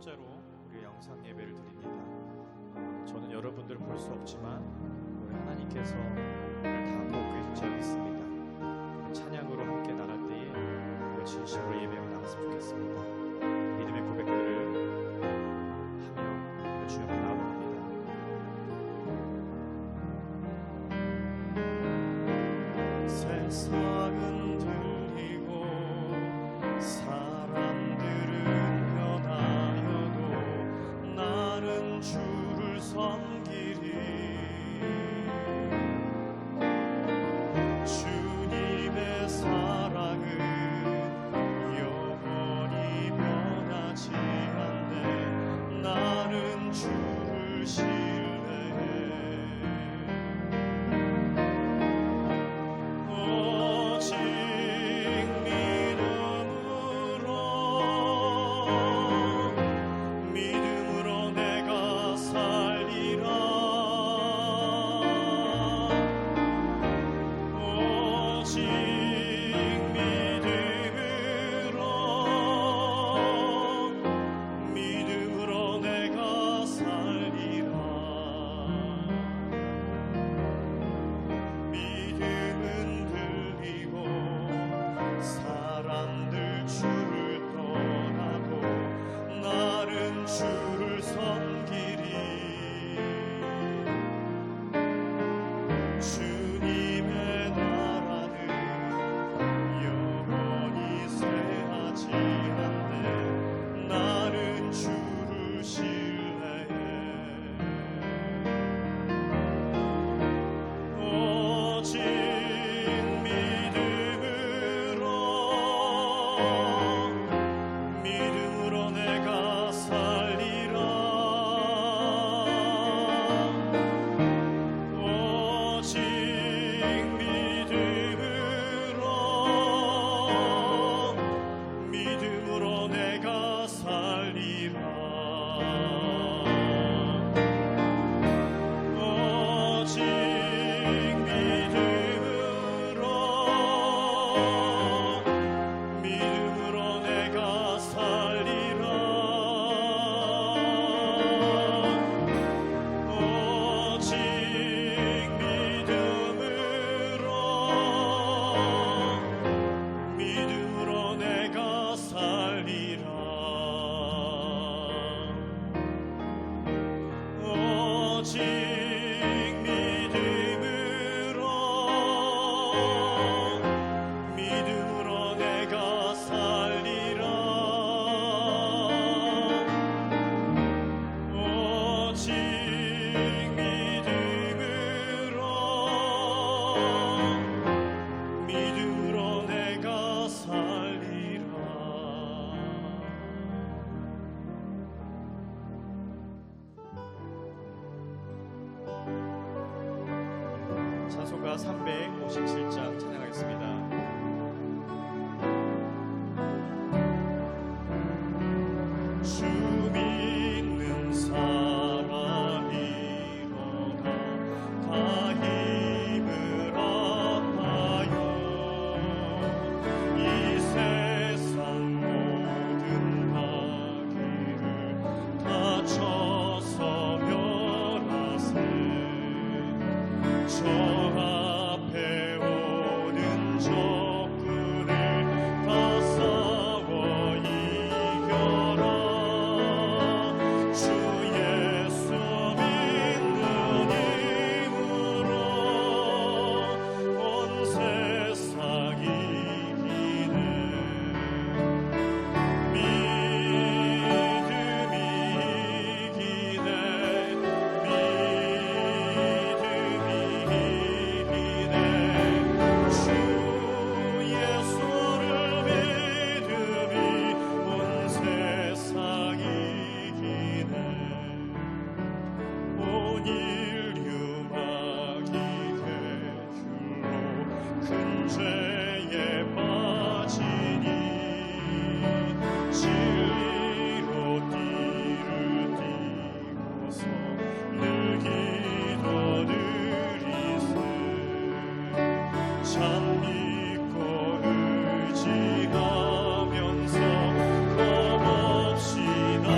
번째로 우리 영상 예배를 드립니다. 저는 여러분들을 볼 수 없지만 우리 하나님께서 다 보고 계실 줄 믿습니다. 찬양으로 함께 나갈 때에 우리가 진심으로 예배하고 나갔으면 좋겠습니다. 믿음의 고백들을 하며 주여 앞에 나아갑니다. 세상은 들리고 사람들은 변하여도 나는 주를 섬기리. 주님의 사랑은 영원히 변하지 않네. 나는 주를 신뢰해. 오직 믿음으로 내가 살리라. 오직 믿음으로 내가 살리라. 믿음은 들리고 사람들 주를 떠나도 나는 주를 섬기리. 주님의 나라는 영원히 쇠하지 않네. 나는 주를 신뢰해. 오직 믿음으로 내가 살리라. 오직 믿음으로 내가 살리라. 오직 믿음으로 내가 살리라. 오직 믿음으로 내가 살리라. 오직 믿음으로 내가 살리라. 오직 믿음으로 내가 살리라. 찬송가 357장 찬양하겠습니다. 주 믿는 사람이 일어나 다 힘을 합하여 이 세상 모든 파괴를 다 쳐서 멸하세. 저 앞에 오는 적군을 다 싸워 이겨라. 주 예수 믿는 힘으로 온 세상 이기네. 믿음이 이기네. 참 믿고 의지하면서 겁없이 나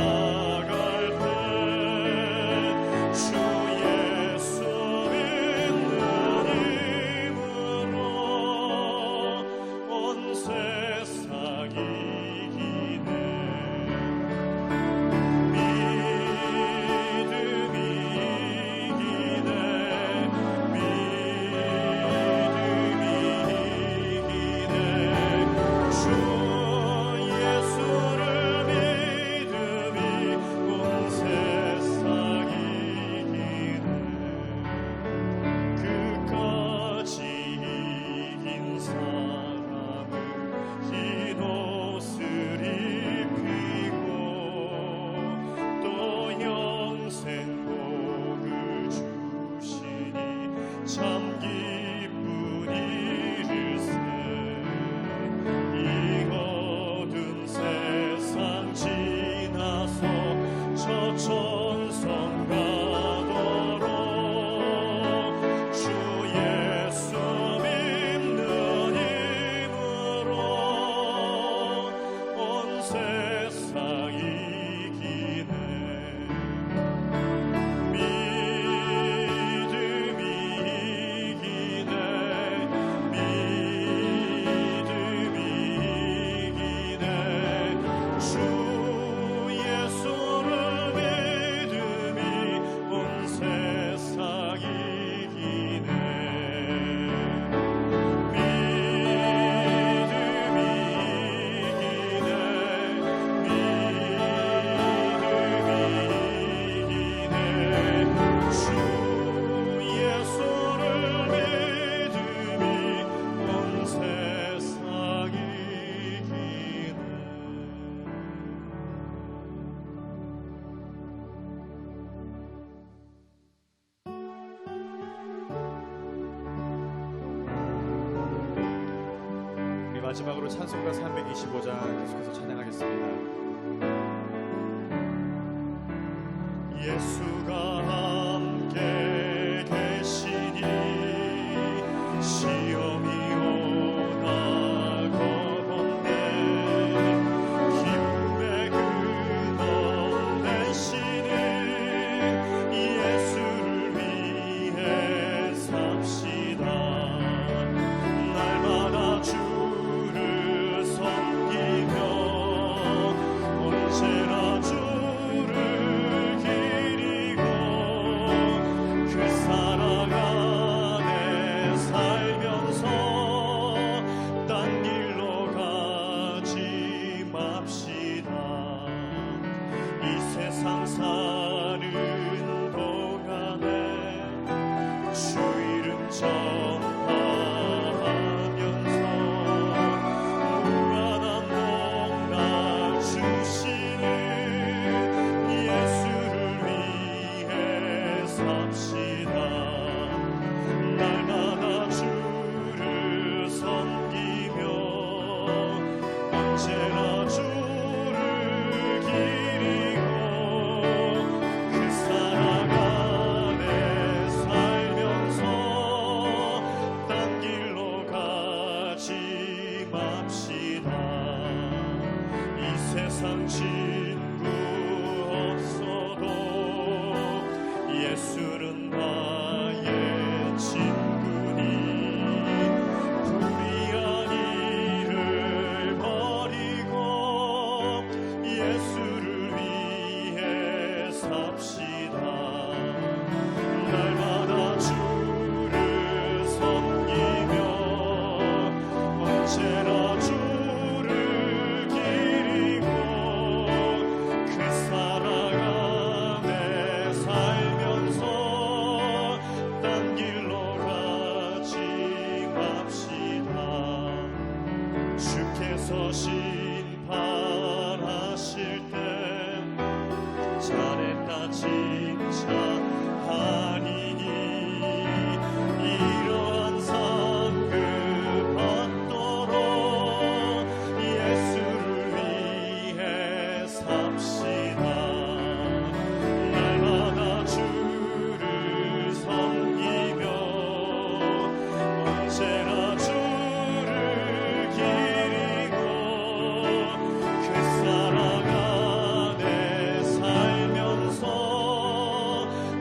마지막으로 찬송가 325장 계속해서 찬양하겠습니다. 예수가 함께 계시니 시험이 오나 겁없네. 기쁨의 근원 되시는 예수를 위해 삽시다. 날마다 주를 섬기며 언제나 주를 기리고 그 사랑 안에 살면서 딴 길로 가지 맙시다. 이 세상 사는 동안에 주 이름 전파하면서 무한한 복날 주시는 예수를 위해 삽시다. 날마다 주를 섬기며 언제나 주를 기리고 그 사랑 안에 살면서 딴 길로 가지 맙시다. 이 세상 친구 없어도 예수는 나의 친구니 불의한 일을 버리고 예수를 위해 삽시다. 날마다 주를 섬기며 언제나 주를 기리고 그 사랑 안에 살면서 딴 길로 가지 맙시다. 주께서 심판하실 때 잘했다 칭찬하니니 이러한 상급 받도록 예수를 위해 삽시다. 날마다 주를 섬기며 언제나 주를 기리고 그 사랑 안에 살면서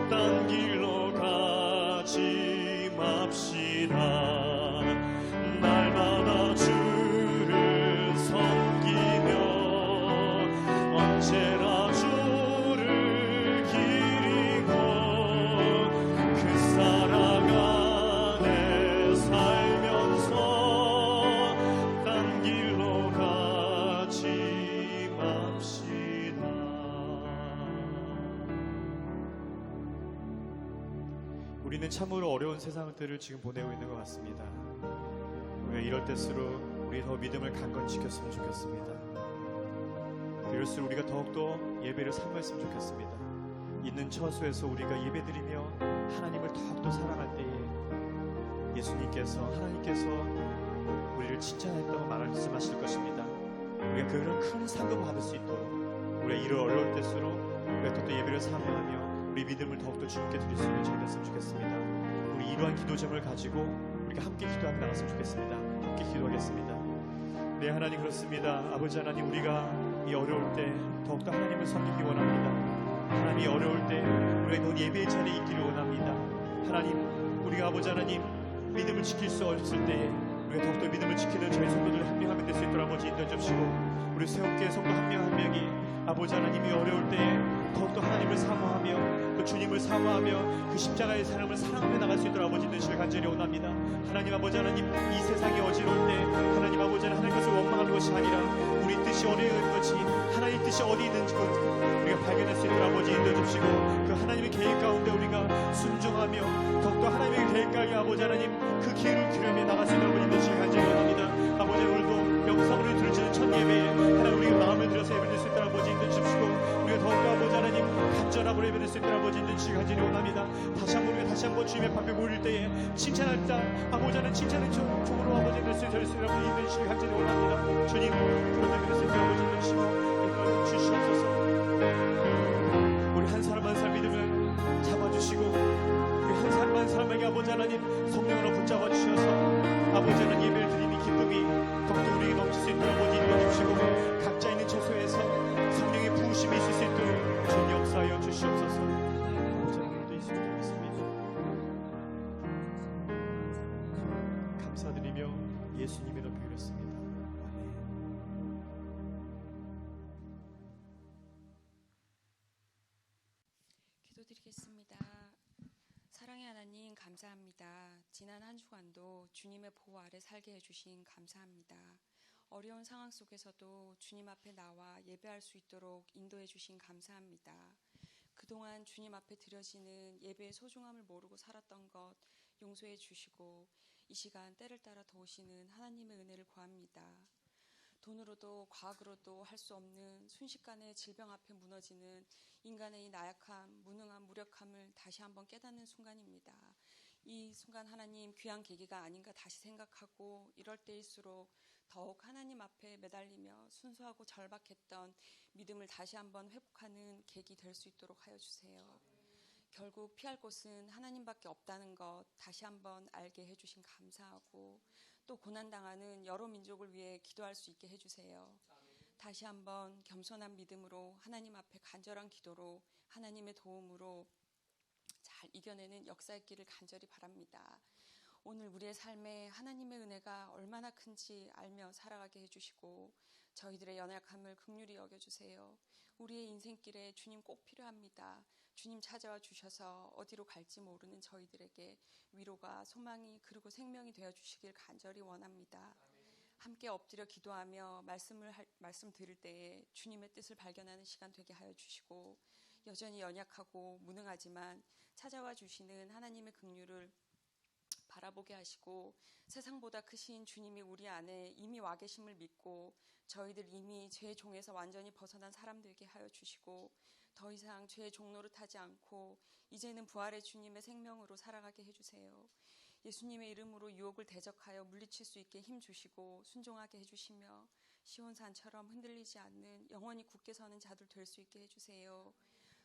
딴 길로 가지 맙시다. 날마다 주를 섬기며 언제나 주를 기리고 그 사랑 안에 살면서 딴 길로 가지 맙시다. 우리는 참으로 어려운 세상들을 지금 보내고 있는 것 같습니다. 왜 이럴 때수록 우리 더 믿음을 강건히 지켰으면 좋겠습니다. 그럴수록 우리가 더욱더 예배를 사모했으면 좋겠습니다. 있는 처소에서 우리가 예배드리며 하나님을 더욱더 사랑할 때에 하나님께서 우리를 칭찬했다고 말씀하실 것입니다. 우리가 그런 큰 상급을 받을 수 있도록 우리가 이를 어려울 때수록 우리가 더욱더 예배를 사모하며 우리 믿음을 더욱더 주님께 드릴 수 있는 저희 됐으면 좋겠습니다. 우리 이러한 기도점을 가지고 우리가 함께 기도하며 나갔으면 좋겠습니다. 함께 기도하겠습니다. 네, 하나님 그렇습니다. 아버지 하나님, 우리가 이 어려울 때 더욱더 하나님을 섬기기 원합니다. 하나님이 어려울 때 우리가 이런 예배의 자리에 있기를 원합니다. 하나님, 우리가 아버지 하나님 믿음을 지킬 수 없을 때에 우리가 더욱더 믿음을 지키는 저희 성도들 한 명 한 명 될 수 있도록 아버지 인도해 주시고, 우리 새롭게 성도 한 명 한 명이 아버지 하나님이 어려울 때에 더욱더 하나님을 사모하며 또 주님을 사모하며 그 십자가의 사랑을 사랑하며 나갈 수 있도록 아버지 되시길 간절히 원합니다. 하나님 아버지 하나님, 이 세상이 어지러울 때 하나님 아버지 하나님 것을 원망하는 것이 아니라 우리 뜻이 어디에 있는 것이 하나님 뜻이 어디 있는지 우리가 발견할 수 있도록 아버지 인도해 주시고, 그 하나님의 계획 가운데 우리가 순종하며 더욱더 하나님의 계획 가운데 아버지 하나님 그 길을 기르며 나갈 수 있도록 아버지 되시길 간절히 원합니다. 아버지 오늘도 영상으로 들으시는 첫 예배에 하나님 우리가 마음을 들여서 예배드릴 수 있도록 아버지 인도해 주시고, 우리가 더욱더 아버지 하나님 간절함으로 예배드릴 수 있도록 아버지 인도해 주시길 간절히 원합니다. 다시 한번 우리가 다시 한번 주님의 앞에 모일 때에 칭찬할 자 아버지 하나님 칭찬의 종으로 아버지 될 수 될 수 있는 있는 시간 간절히 원합니다. 주님, 그런 의미에서 아버지 되시고 이끌어 주시옵소서. 우리 한 사람 한 사람 믿음을 잡아주시고 우리 한 사람 한 사람에게 아버지 하나님 성령으로 붙잡아 주셔서 아버지 하나님 예배를 드리는 기쁨이 더욱더 우리에게 넘칠 수 있도록 아버지 인도해주시고 각자 있는 처소에서 성령의 부으심이 있을 수 있도록 주님 역사하여 주시옵소서. 아버지 하나님도 있으면 좋겠습니다. 감사드리며 예수님의 이름으로 기도했습니다. 기도드리겠습니다. 사랑의 하나님 감사합니다. 지난 한 주간도 주님의 보호 아래 살게 해주신 감사합니다. 어려운 상황 속에서도 주님 앞에 나와 예배할 수 있도록 인도해 주신 감사합니다. 그동안 주님 앞에 드려지는 예배의 소중함을 모르고 살았던 것 용서해 주시고 이 시간 때를 따라 도우시는 하나님의 은혜를 구합니다. 돈으로도 과학으로도 할 수 없는 순식간에 질병 앞에 무너지는 인간의 이 나약함, 무능함, 무력함을 다시 한번 깨닫는 순간입니다. 이 순간 하나님 귀한 계기가 아닌가 다시 생각하고 이럴 때일수록 더욱 하나님 앞에 매달리며 순수하고 절박했던 믿음을 다시 한번 회복하는 계기 될 수 있도록 하여 주세요. 결국 피할 곳은 하나님밖에 없다는 것 다시 한번 알게 해주신 감사하고 또 고난당하는 여러 민족을 위해 기도할 수 있게 해주세요. 다시 한번 겸손한 믿음으로 하나님 앞에 간절한 기도로 하나님의 도움으로 잘 이겨내는 역사의 길을 간절히 바랍니다. 오늘 우리의 삶에 하나님의 은혜가 얼마나 큰지 알며 살아가게 해주시고 저희들의 연약함을 긍휼히 여겨주세요. 우리의 인생길에 주님 꼭 필요합니다. 주님 찾아와 주셔서 어디로 갈지 모르는 저희들에게 위로가 소망이 그리고 생명이 되어주시길 간절히 원합니다. 함께 엎드려 기도하며 말씀 들을 때에 주님의 뜻을 발견하는 시간 되게 하여 주시고 여전히 연약하고 무능하지만 찾아와 주시는 하나님의 긍휼을 바라보게 하시고 세상보다 크신 주님이 우리 안에 이미 와 계심을 믿고 저희들 이미 죄의 종에서 완전히 벗어난 사람들에게 하여 주시고 더 이상 죄의 종노릇하지 않고 이제는 부활의 주님의 생명으로 살아가게 해주세요. 예수님의 이름으로 유혹을 대적하여 물리칠 수 있게 힘 주시고 순종하게 해주시며 시온산처럼 흔들리지 않는 영원히 굳게 서는 자들 될 수 있게 해주세요.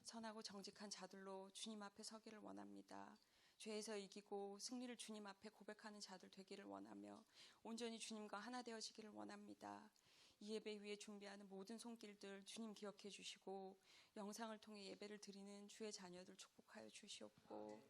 선하고 정직한 자들로 주님 앞에 서기를 원합니다. 죄에서 이기고 승리를 주님 앞에 고백하는 자들 되기를 원하며 온전히 주님과 하나 되어지기를 원합니다. 이 예배 위에 준비하는 모든 손길들 주님 기억해 주시고 영상을 통해 예배를 드리는 주의 자녀들 축복하여 주시옵고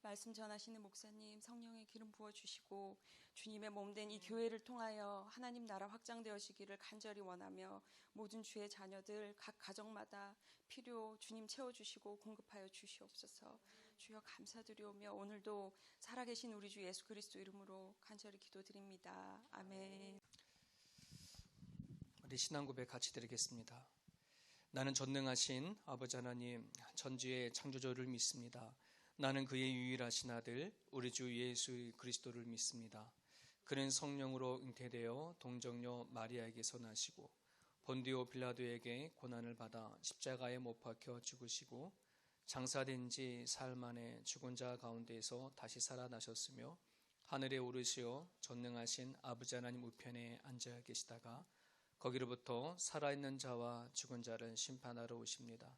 말씀 전하시는 목사님 성령의 기름 부어주시고 주님의 몸된 이 교회를 통하여 하나님 나라 확장되어지기를 간절히 원하며 모든 주의 자녀들 각 가정마다 필요 주님 채워주시고 공급하여 주시옵소서. 주여 감사드리오며 오늘도 살아계신 우리 주 예수 그리스도 이름으로 간절히 기도드립니다. 아멘. 우리 신앙 고백 같이 드리겠습니다. 나는 전능하신 아버지 하나님 전지의 창조주를 믿습니다. 나는 그의 유일하신 아들 우리 주 예수 그리스도를 믿습니다. 그는 성령으로 잉태되어 동정녀 마리아에게서 나시고 본디오 빌라도에게 고난을 받아 십자가에 못 박혀 죽으시고 장사된 지 사흘 만에 죽은 자 가운데에서 다시 살아나셨으며 하늘에 오르시어 전능하신 아버지 하나님 우편에 앉아 계시다가 거기로부터 살아있는 자와 죽은 자를 심판하러 오십니다.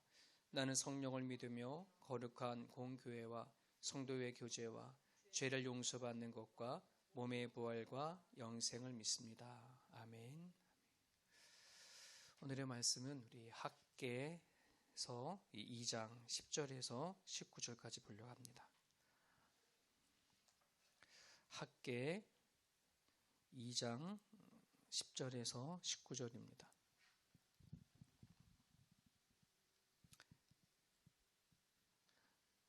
나는 성령을 믿으며 거룩한 공교회와 성도의 교제와 죄를 용서받는 것과 몸의 부활과 영생을 믿습니다. 아멘. 오늘의 말씀은 우리 학개에서 2장 10절에서 19절까지 보려고 합니다. 학개 2장 10절에서 19절입니다.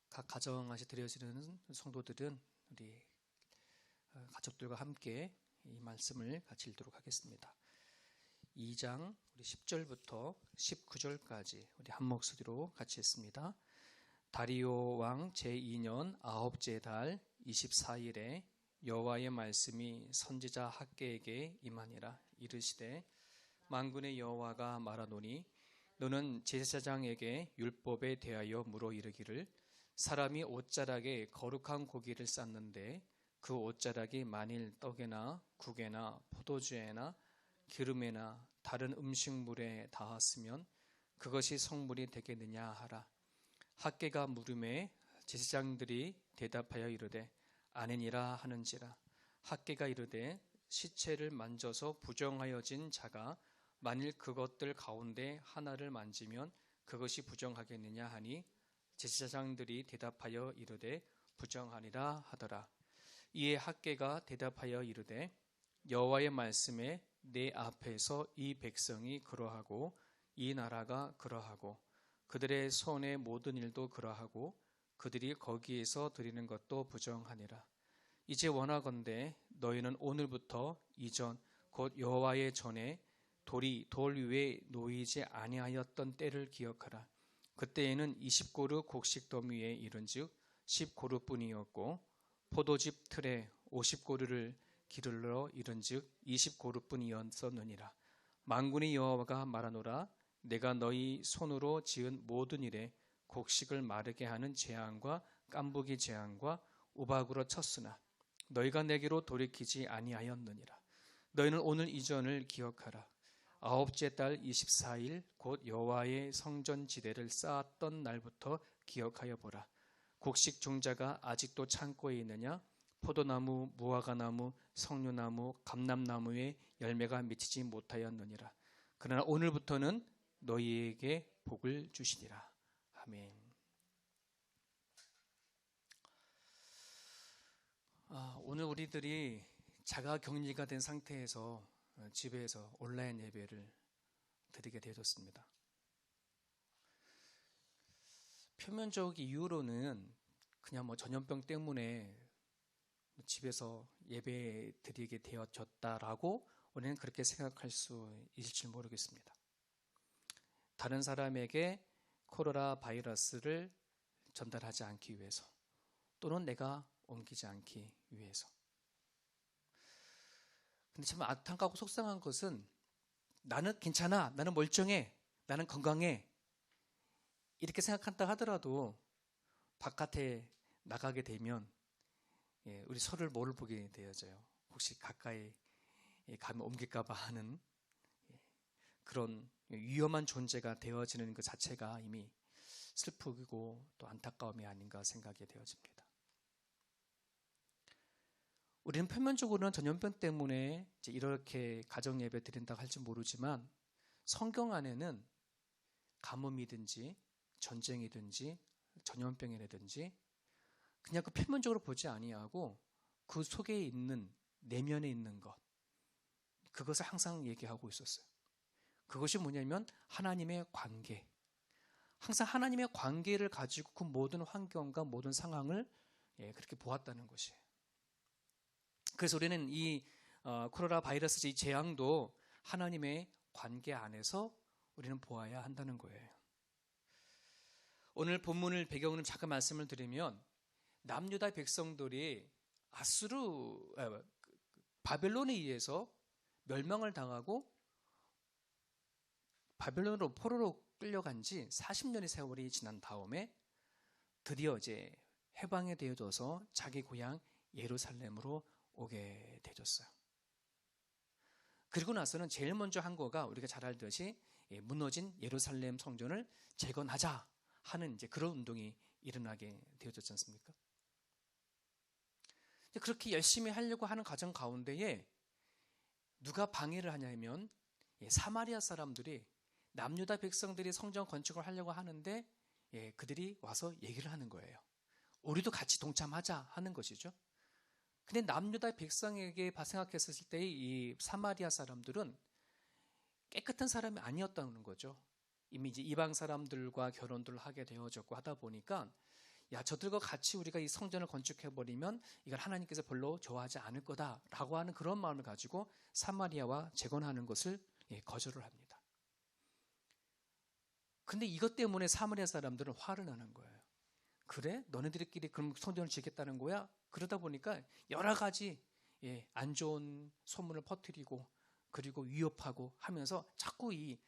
각 가정에서 드려지는 성도들은 우리 가족들과 함께 이 말씀을 같이 읽도록 하겠습니다. 2장 우리 10절부터 19절까지 우리 한 목소리로 같이 읽습니다. 다리오 왕 제2년 9째 달 24일에 여호와의 말씀이 선지자 학개에게 임하니라. 이르시되 만군의 여호와가 말하노니 너는 제사장에게 율법에 대하여 물어 이르기를 사람이 옷자락에 거룩한 고기를 쌓는데 그 옷자락이 만일 떡에나 국에나 포도주에나 기름에나 다른 음식물에 닿았으면 그것이 성물이 되겠느냐 하라. 학개가 물음에 제사장들이 대답하여 이르되 아니니라 하는지라. 학개가 이르되 시체를 만져서 부정하여진 자가 만일 그것들 가운데 하나를 만지면 그것이 부정하겠느냐 하니 제사장들이 대답하여 이르되 부정하니라 하더라. 이에 학개가 대답하여 이르되 여호와의 말씀에 내 앞에서 이 백성이 그러하고 이 나라가 그러하고 그들의 손의 모든 일도 그러하고 그들이 거기에서 드리는 것도 부정하니라. 이제 원하건대 너희는 오늘부터 이전 곧 여호와의 전에 돌이 돌 위에 놓이지 아니하였던 때를 기억하라. 그때에는 20고루 곡식더미에 이른즉 10고루뿐이었고 포도즙 틀에 50고루를 기르러 이른즉 20고루뿐이었느니라. 만군의 여호와가 말하노라. 내가 너희 손으로 지은 모든 일에 곡식을 마르게 하는 재앙과 깐부기 재앙과 우박으로 쳤으나 너희가 내게로 돌이키지 아니하였느니라. 너희는 오늘 이전을 기억하라. 아홉째 달 24일 곧 여호와의 성전 지대를 쌓았던 날부터 기억하여 보라. 곡식 종자가 아직도 창고에 있느냐? 포도나무, 무화과나무, 석류나무, 감람나무에 열매가 맺히지 못하였느니라. 그러나 오늘부터는 너희에게 복을 주시니라. 아멘. 오늘 우리들이 자가격리가 된 상태에서 집에서 온라인 예배를 드리게 되어졌습니다. 표면적 이유로는 그냥 전염병 때문에 집에서 예배 드리게 되어졌다라고 우리는 그렇게 생각할 수 있을지 모르겠습니다. 다른 사람에게 코로나 바이러스를 전달하지 않기 위해서 또는 내가 옮기지 않기 위해서. 근데 참 안타깝고 속상한 것은 나는 괜찮아, 나는 멀쩡해, 나는 건강해 이렇게 생각한다 하더라도 바깥에 나가게 되면 우리 서로를 뭐를 보게 되어져요. 혹시 가까이 가면 옮길까봐 하는 그런 위험한 존재가 되어지는 그 자체가 이미 슬프고 또 안타까움이 아닌가 생각이 되어집니다. 우리는 표면적으로는 전염병 때문에 이렇게 가정 예배 드린다고 할지 모르지만 성경 안에는 가뭄이든지 전쟁이든지 전염병이라든지 그냥 그 표면적으로 보지 아니하고 그 속에 있는 내면에 있는 것, 그것을 항상 얘기하고 있었어요. 그것이 뭐냐면 하나님의 관계. 항상 하나님의 관계를 가지고 그 모든 환경과 모든 상황을 그렇게 보았다는 것이에요. 그래서 우리는 이 코로나 바이러스 이 재앙도 하나님의 관계 안에서 우리는 보아야 한다는 거예요. 오늘 본문을 배경으로 잠깐 말씀을 드리면 남유다 백성들이 바벨론에 의해서 멸망을 당하고 바벨론으로 포로로 끌려간 지 40년의 세월이 지난 다음에 드디어 이제 해방이 되어져서 자기 고향 예루살렘으로 오게 되었어요. 그리고 나서는 제일 먼저 한 거가 우리가 잘 알듯이 무너진 예루살렘 성전을 재건하자 하는 이제 그런 운동이 일어나게 되어졌지 않습니까? 그렇게 열심히 하려고 하는 과정 가운데에 누가 방해를 하냐면 사마리아 사람들이 남유다 백성들이 성전 건축을 하려고 하는데 그들이 와서 얘기를 하는 거예요. 우리도 같이 동참하자 하는 것이죠. 근데 남유다 백성에게 생각했을 때 이 사마리아 사람들은 깨끗한 사람이 아니었다는 거죠. 이미 이제 이방 사람들과 결혼들을 하게 되어졌고 하다 보니까 야, 저들과 같이 우리가 이 성전을 건축해버리면 이걸 하나님께서 별로 좋아하지 않을 거다라고 하는 그런 마음을 가지고 사마리아와 재건하는 것을 거절을 합니다. 근데 이것 때문에 사마리아 사람들은 화를 내는 거예요. 그래? 너네들끼리 그럼 성전을 짓겠다는 거야? 그러다 보니까 여러 가지 안 좋은 소문을 퍼뜨리고 그리고 위협하고 하면서 자꾸 이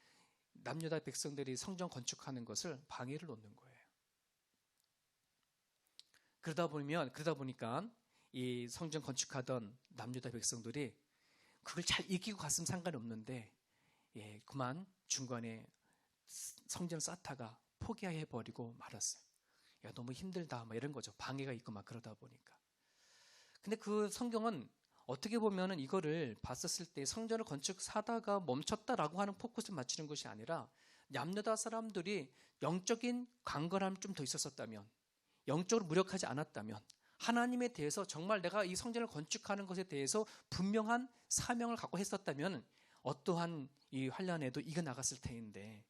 남유다 백성들이 성전 건축하는 것을 방해를 놓는 거예요. 그러다 보니까 이 성전 건축하던 남유다 백성들이 그걸 잘 이기고 갔으면 상관이 없는데 그만 중간에 성전을 쌓다가 포기해버리고 말았어요. 야, 너무 힘들다 막 이런 거죠. 방해가 있고 막 그러다 보니까. 근데 그 성경은 어떻게 보면은 이거를 봤었을 때 성전을 건축하다가 멈췄다라고 하는 포커스를 맞추는 것이 아니라 남유다 사람들이 영적인 강건함이 좀 더 있었다면, 영적으로 무력하지 않았다면, 하나님에 대해서 정말 내가 이 성전을 건축하는 것에 대해서 분명한 사명을 갖고 했었다면 어떠한 이 환란에도 이겨나갔을 텐데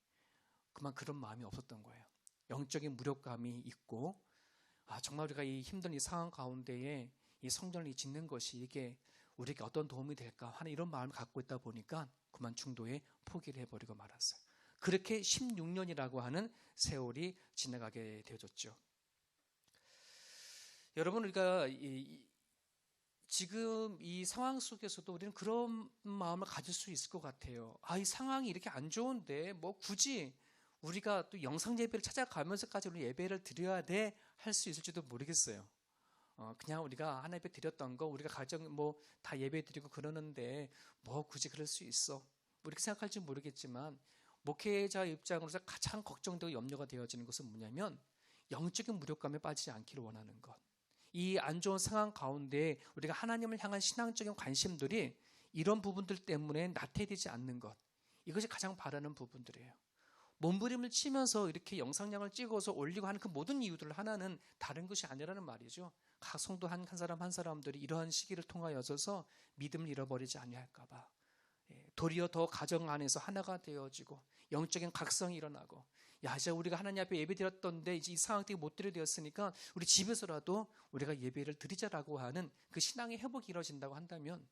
그만 그런 마음이 없었던 거예요. 영적인 무력감이 있고 정말 우리가 이 힘든 이 상황 가운데에 이 성전을 짓는 것이 이게 우리에게 어떤 도움이 될까 하는 이런 마음을 갖고 있다 보니까 그만 중도에 포기를 해버리고 말았어요. 그렇게 16년이라고 하는 세월이 지나가게 되어졌죠. 여러분, 우리가 지금 이 상황 속에서도 우리는 그런 마음을 가질 수 있을 것 같아요. 이 상황이 이렇게 안 좋은데 뭐 굳이 우리가 또 영상 예배를 찾아가면서까지 우리 예배를 드려야 돼 할 수 있을지도 모르겠어요. 그냥 우리가 하나 예배 드렸던 거 우리가 가정 뭐 다 예배 드리고 그러는데 뭐 굳이 그럴 수 있어. 이렇게 생각할지 모르겠지만 목회자 입장으로서 가장 걱정되고 염려가 되어지는 것은 뭐냐면 영적인 무력감에 빠지지 않기를 원하는 것. 이 안 좋은 상황 가운데 우리가 하나님을 향한 신앙적인 관심들이 이런 부분들 때문에 나태해지지 않는 것. 이것이 가장 바라는 부분들이에요. 몸부림을 치면서 이렇게 영상량을 찍어서 올리고 하는 그 모든 이유들 하나는 다른 것이 아니라는 말이죠. 각 성도 한 사람 한 사람들이 이러한 시기를 통하여서 믿음을 잃어버리지 아니할까 봐. 도리어 더 가정 안에서 하나가 되어지고 영적인 각성이 일어나고 이제 우리가 하나님 앞에 예배 드렸던데 이제 이 상황 때문에 못 드려야 되었으니까 우리 집에서라도 우리가 예배를 드리자라고 하는 그 신앙의 회복이 이루어진다고 한다면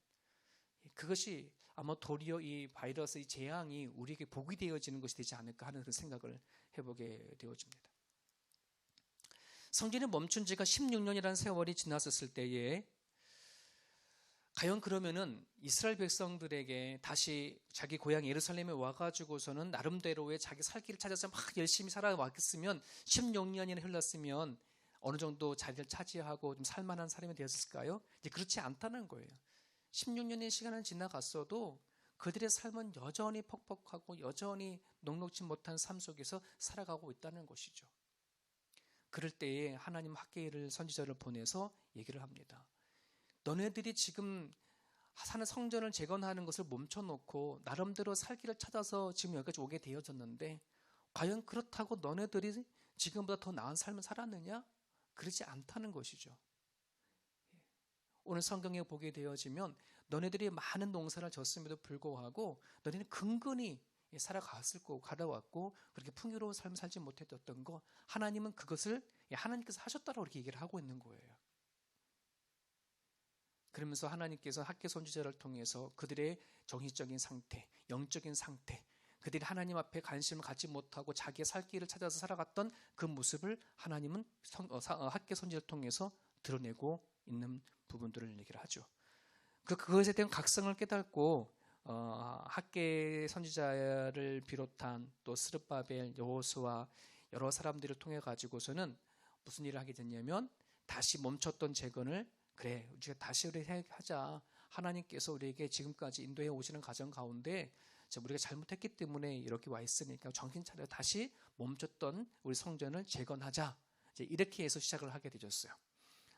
그것이 아마 도리어 이 바이러스의 재앙이 우리에게 복이 되어지는 것이 되지 않을까 하는 그런 생각을 해보게 되어집니다. 성전이 멈춘 지가 16년이라는 세월이 지났었을 때에 과연 그러면은 이스라엘 백성들에게 다시 자기 고향 예루살렘에 와가지고서는 나름대로의 자기 살 길을 찾아서 막 열심히 살아왔겠으면 16년이나 흘렀으면 어느 정도 자리를 차지하고 좀 살만한 사람이 되었을까요? 이제 그렇지 않다는 거예요. 16년의 시간은 지나갔어도 그들의 삶은 여전히 퍽퍽하고 여전히 녹록지 못한 삶 속에서 살아가고 있다는 것이죠. 그럴 때에 하나님 학개를 선지자를 보내서 얘기를 합니다. 너네들이 지금 사는 성전을 재건하는 것을 멈춰놓고 나름대로 살 길을 찾아서 지금 여기까지 오게 되어졌는데 과연 그렇다고 너네들이 지금보다 더 나은 삶을 살았느냐? 그렇지 않다는 것이죠. 오늘 성경에 보게 되어지면 너네들이 많은 농사를 졌음에도 불구하고 너네는 근근히 살아갔을 거고 가다왔고 그렇게 풍요로운 삶을 살지 못했던 거 하나님은 그것을 하나님께서 하셨다라고 이렇게 얘기를 하고 있는 거예요. 그러면서 하나님께서 학개 선지자를 통해서 그들의 정신적인 상태, 영적인 상태, 그들이 하나님 앞에 관심을 갖지 못하고 자기의 살 길을 찾아서 살아갔던 그 모습을 하나님은 학개 선지자를 통해서 드러내고 있는 부분들을 얘기를 하죠. 그것에 대한 각성을 깨닫고 학개 선지자를 비롯한 또 스룹바벨, 여호수아 여러 사람들을 통해 가지고서는 무슨 일을 하게 됐냐면 다시 멈췄던 재건을 그래 우리가 다시 하자. 하나님께서 우리에게 지금까지 인도해 오시는 과정 가운데 우리가 잘못했기 때문에 이렇게 와 있으니까 정신 차려 다시 멈췄던 우리 성전을 재건하자. 이제 이렇게 해서 시작을 하게 되었어요.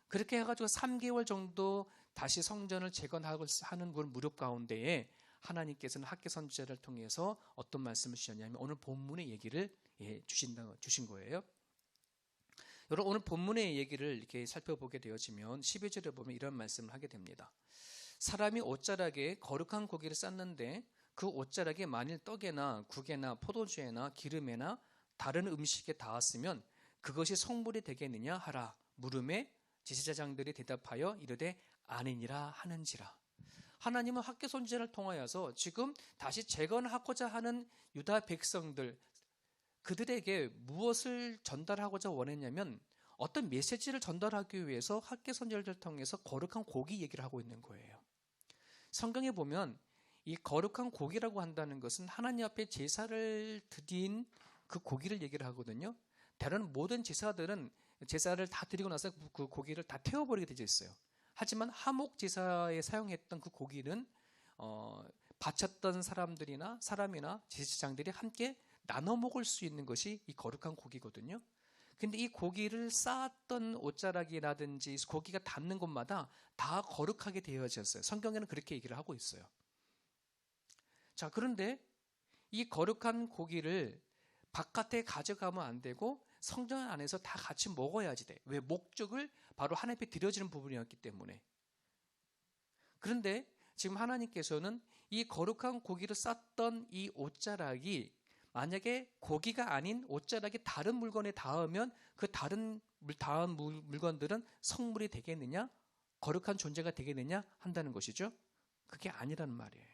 그렇게 해가지고 3개월 정도 다시 성전을 재건하고 하는 그런 무렵 가운데에 하나님께서는 학개 선지자를 통해서 어떤 말씀을 주셨냐면 오늘 본문의 얘기를 주신 거예요. 여러분 오늘 본문의 얘기를 이렇게 살펴보게 되어지면 12절에 보면 이런 말씀을 하게 됩니다. 사람이 옷자락에 거룩한 고기를 쌓는데 그 옷자락에 만일 떡에나 국에나 포도주에나 기름에나 다른 음식에 닿았으면 그것이 성물이 되겠느냐 하라. 물음에 제사장들이 대답하여 이르되 아니니라 하는지라. 하나님은 학개 선지자를 통하여서 지금 다시 재건하고자 하는 유다 백성들 그들에게 무엇을 전달하고자 원했냐면 어떤 메시지를 전달하기 위해서 학개 선지자를 통해서 거룩한 고기 얘기를 하고 있는 거예요. 성경에 보면 이 거룩한 고기라고 한다는 것은 하나님 앞에 제사를 드린 그 고기를 얘기를 하거든요. 다른 모든 제사들은 제사를 다 드리고 나서 그 고기를 다 태워버리게 되어 있어요. 하지만 하목 제사에 사용했던 그 고기는 바쳤던 사람이나 제사장들이 함께 나눠 먹을 수 있는 것이 이 거룩한 고기거든요. 근데 이 고기를 쌓았던 옷자락이라든지 고기가 닿는 곳마다 다 거룩하게 되어졌어요. 성경에는 그렇게 얘기를 하고 있어요. 자, 그런데 이 거룩한 고기를 바깥에 가져가면 안 되고 성전 안에서 다 같이 먹어야지 돼. 왜? 목적을 바로 하나님 앞에 드려지는 부분이었기 때문에. 그런데 지금 하나님께서는 이 거룩한 고기를 쌌던 이 옷자락이 만약에 고기가 아닌 옷자락이 다른 물건에 닿으면 그 다른 닿은 물건들은 성물이 되겠느냐? 거룩한 존재가 되겠느냐? 한다는 것이죠. 그게 아니라는 말이에요.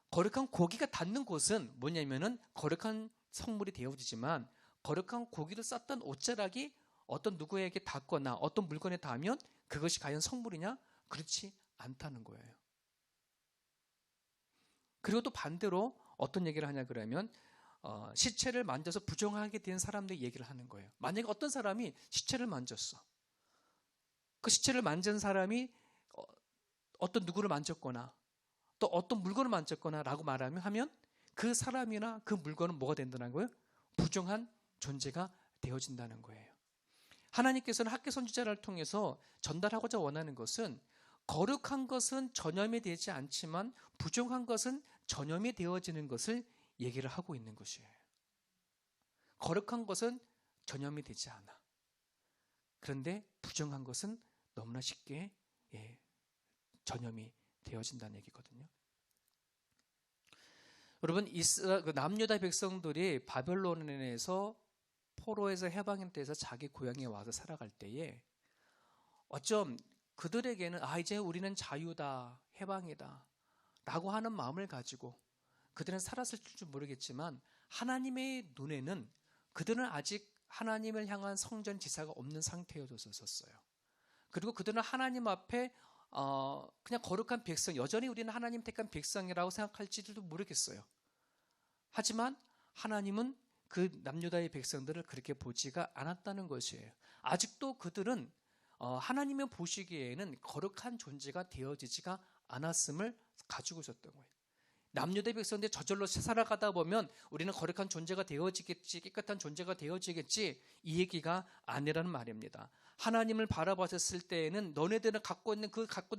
거룩한 고기가 닿는 곳은 뭐냐면은 거룩한 성물이 되어지지만 거룩한 고기를 쌌던 옷자락이 어떤 누구에게 닿거나 어떤 물건에 닿으면 그것이 과연 성물이냐? 그렇지 않다는 거예요. 그리고 또 반대로 어떤 얘기를 하냐 그러면 시체를 만져서 부정하게 된 사람들이 얘기를 하는 거예요. 만약에 어떤 사람이 시체를 만졌어. 그 시체를 만진 사람이 어떤 누구를 만졌거나 또 어떤 물건을 만졌거나 라고 하면 그 사람이나 그 물건은 뭐가 된다는 거예요? 부정한 존재가 되어진다는 거예요. 하나님께서는 학계 선지자를 통해서 전달하고자 원하는 것은 거룩한 것은 전염이 되지 않지만 부정한 것은 전염이 되어지는 것을 얘기를 하고 있는 것이에요. 거룩한 것은 전염이 되지 않아. 그런데 부정한 것은 너무나 쉽게 전염이 되어진다는 얘기거든요. 여러분, 남유다 백성들이 바벨론에서 포로에서 해방돼서 자기 고향에 와서 살아갈 때에 어쩜 그들에게는 이제 우리는 자유다, 해방이다 라고 하는 마음을 가지고 그들은 살았을 줄 모르겠지만 하나님의 눈에는 그들은 아직 하나님을 향한 성전 지사가 없는 상태였었어요. 그리고 그들은 하나님 앞에 그냥 거룩한 백성, 여전히 우리는 하나님 택한 백성이라고 생각할지도 모르겠어요. 하지만 하나님은 그 남유다의 백성들을 그렇게 보지가 않았다는 것이에요. 아직도 그들은 하나님의 보시기에는 거룩한 존재가 되어지지가 않았음을 가지고 있었던 거예요. 남유다의 백성들 저절로 살아가다 보면 우리는 거룩한 존재가 되어지겠지, 깨끗한 존재가 되어지겠지, 이 얘기가 아니라는 말입니다. 하나님을 바라봤을 때에는 너네들은 갖고 있는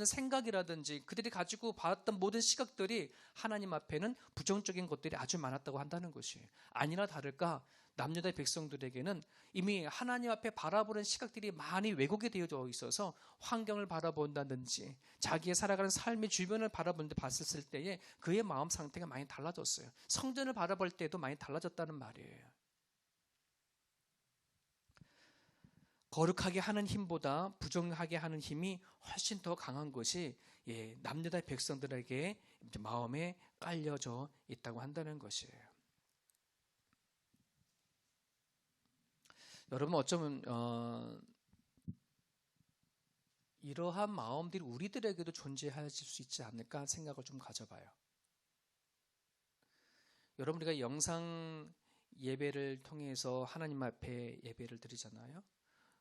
생각이라든지 그들이 가지고 봤던 모든 시각들이 하나님 앞에는 부정적인 것들이 아주 많았다고 한다는 것이에요. 아니나 다를까 남유다의 백성들에게는 이미 하나님 앞에 바라보는 시각들이 많이 왜곡이 되어져 있어서 환경을 바라본다든지 자기의 살아가는 삶의 주변을 봤을 때에 그의 마음 상태가 많이 달라졌어요. 성전을 바라볼 때도 많이 달라졌다는 말이에요. 거룩하게 하는 힘보다 부정하게 하는 힘이 훨씬 더 강한 것이 남유다의 백성들에게 마음에 깔려져 있다고 한다는 것이에요. 여러분, 어쩌면 이러한 마음들이 우리들에게도 존재할 수 있지 않을까 생각을 좀 가져봐요. 여러분, 우리가 영상 예배를 통해서 하나님 앞에 예배를 드리잖아요.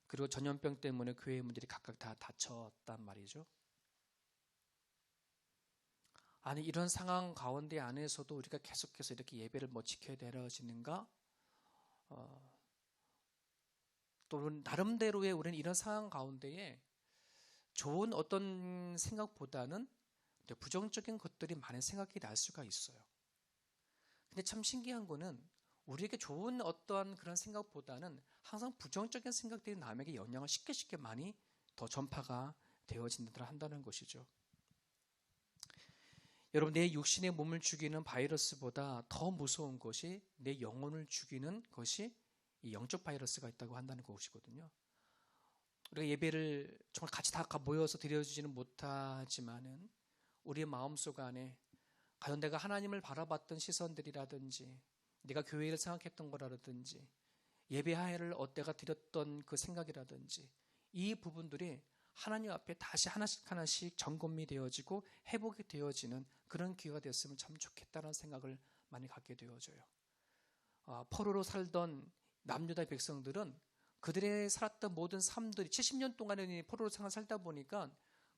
그리고 전염병 때문에 교회 문들이 각각 다 닫혔단 말이죠. 아니, 이런 상황 가운데 안에서도 우리가 계속해서 이렇게 예배를 지켜야 되어지는가? 또 나름대로의 우리는 이런 상황 가운데에 좋은 어떤 생각보다는 부정적인 것들이 많은 생각이 날 수가 있어요. 근데 참 신기한 거는 우리에게 좋은 어떠한 그런 생각보다는 항상 부정적인 생각들이 남에게 영향을 쉽게 많이 더 전파가 되어진다 한다는 것이죠. 여러분, 내 육신의 몸을 죽이는 바이러스보다 더 무서운 것이 내 영혼을 죽이는 것이 이 영적 바이러스가 있다고 한다는 것이거든요. 우리가 예배를 정말 같이 다 모여서 드려주지는 못하지만은 우리의 마음속 안에 과연 내가 하나님을 바라봤던 시선들이라든지 내가 교회를 생각했던 거라든지 예배하야를 내가 드렸던 그 생각이라든지 이 부분들이 하나님 앞에 다시 하나씩 점검이 되어지고 회복이 되어지는 그런 기회가 됐으면 참 좋겠다는 생각을 많이 갖게 되어져요. 포로로 살던 남유다 백성들은 그들의 살았던 모든 삶들이 70년 동안에 포로로 살다 보니까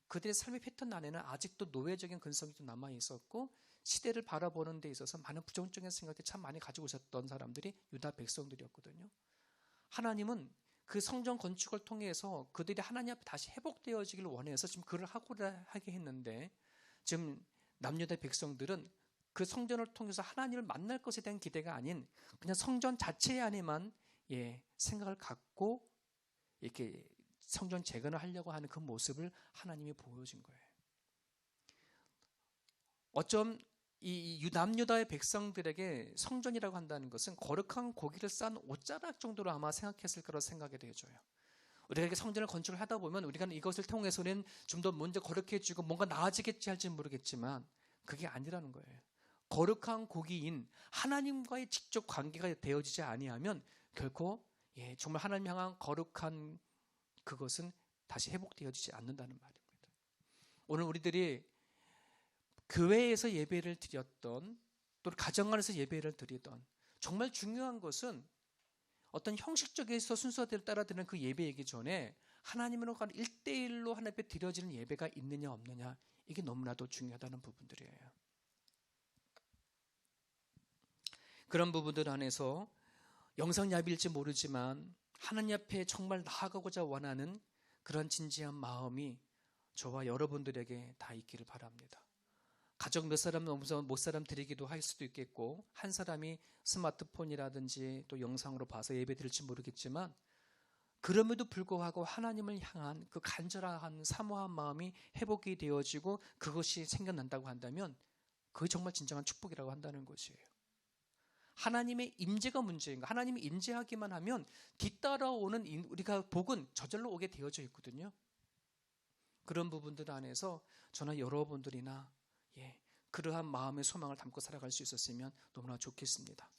그들의 삶의 패턴 안에는 아직도 노예적인 근성이 좀 남아 있었고 시대를 바라보는 데 있어서 많은 부정적인 생각들이 참 많이 가지고 있었던 사람들이 유다 백성들이었거든요. 하나님은 그 성전 건축을 통해서 그들이 하나님 앞에 다시 회복되어지기를 원해서 지금 그를 하게 했는데, 지금 남유다 백성들은 그 성전을 통해서 하나님을 만날 것에 대한 기대가 아닌 그냥 성전 자체 안에만 생각을 갖고 이렇게 성전 재건을 하려고 하는 그 모습을 하나님이 보여준 거예요. 어쩜 이 남유다의 백성들에게 성전이라고 한다는 것은 거룩한 고기를 싼 옷자락 정도로 아마 생각했을 거라고 생각이 되어져요. 우리가 이렇게 성전을 건축을 하다 보면 우리가 이것을 통해서는 좀 더 먼저 거룩해지고 뭔가 나아지겠지 할지 모르겠지만 그게 아니라는 거예요. 거룩한 고기인 하나님과의 직접 관계가 되어지지 아니하면 결코 정말 하나님 향한 거룩한 그것은 다시 회복되어지지 않는다는 말입니다. 오늘 우리들이 교회에서 예배를 드렸던, 또 가정 안에서 예배를 드리던, 정말 중요한 것은 어떤 형식적인 순서대로 따라 드리는 그 예배이기 전에 하나님으로 가는 1대1로 하나님 앞에 드려지는 예배가 있느냐 없느냐, 이게 너무나도 중요하다는 부분들이에요. 그런 부분들 안에서 영상야비일지 모르지만 하나님 앞에 정말 나아가고자 원하는 그런 진지한 마음이 저와 여러분들에게 다 있기를 바랍니다. 가족 몇 사람 넘어서 못 사람 드리기도 할 수도 있겠고, 한 사람이 스마트폰이라든지 또 영상으로 봐서 예배 드릴지 모르겠지만, 그럼에도 불구하고 하나님을 향한 그 간절한 사모한 마음이 회복이 되어지고 그것이 생겨난다고 한다면 그게 정말 진정한 축복이라고 한다는 것이에요. 하나님의 임재가 문제인가? 하나님이 임재하기만 하면 뒤따라오는 우리가 복은 저절로 오게 되어져 있거든요. 그런 부분들 안에서 저는 여러분들이나 그러한 마음의 소망을 담고 살아갈 수 있었으면 너무나 좋겠습니다.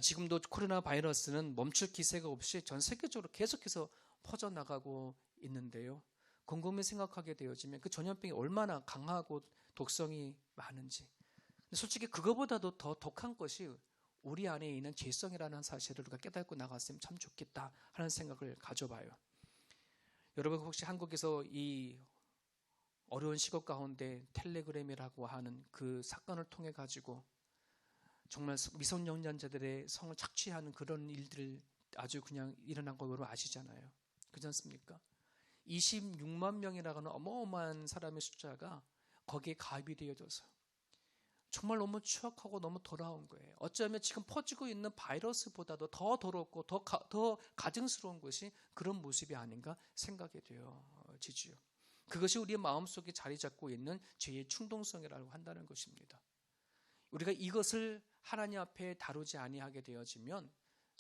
지금도 코로나 바이러스는 멈출 기세가 없이 전 세계적으로 계속해서 퍼져나가고 있는데요. 곰곰이 생각하게 되어지면 그 전염병이 얼마나 강하고 독성이 많은지, 솔직히 그거보다도 더 독한 것이 우리 안에 있는 죄성이라는 사실을 우리가 깨닫고 나갔으면 참 좋겠다 하는 생각을 가져봐요. 여러분 혹시 한국에서 이 어려운 시국 가운데 텔레그램이라고 하는 그 사건을 통해 가지고 정말 미성년자들의 성을 착취하는 그런 일들 아주 그냥 일어난 거 여러분 아시잖아요. 그렇지 않습니까? 26만 명이라고 하는 어마어마한 사람의 숫자가 거기에 가입이 되어져서 정말 너무 추악하고 너무 더러운 거예요. 어쩌면 지금 퍼지고 있는 바이러스보다도 더 더럽고 더 가증스러운 것이 그런 모습이 아닌가 생각이 되어지지요. 그것이 우리의 마음속에 자리 잡고 있는 죄의 충동성이라고 한다는 것입니다. 우리가 이것을 하나님 앞에 다루지 아니하게 되어지면